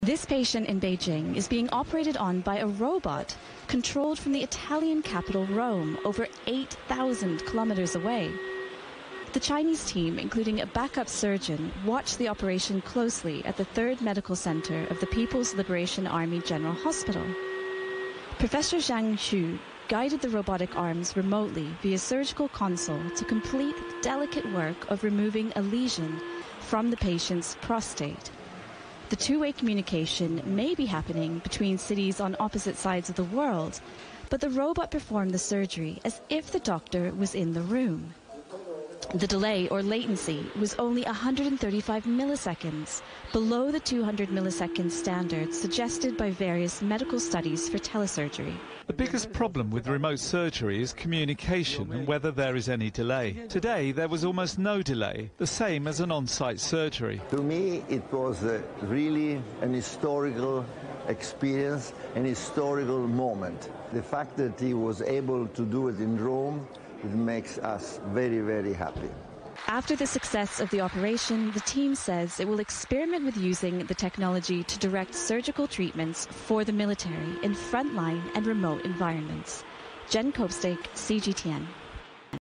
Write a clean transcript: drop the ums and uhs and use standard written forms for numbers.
This patient in Beijing is being operated on by a robot controlled from the Italian capital Rome, over 8,000 kilometers away. The Chinese team, including a backup surgeon, watched the operation closely at the 3rd Medical Center of the People's Liberation Army General Hospital. Professor Zhang Xu guided the robotic arms remotely via surgical console to complete the delicate work of removing a lesion from the patient's prostate. The two-way communication may be happening between cities on opposite sides of the world, but the robot performed the surgery as if the doctor was in the room. The delay or latency was only 135 milliseconds, below the 200 millisecond standard suggested by various medical studies for telesurgery. The biggest problem with remote surgery is communication and whether there is any delay. Today there was almost no delay, the same as an on-site surgery. To me it was really an historical experience, an historical moment. The fact that he was able to do it in Rome, it makes us very, very happy. After the success of the operation, the team says it will experiment with using the technology to direct surgical treatments for the military in frontline and remote environments. Jen Kopstake, CGTN.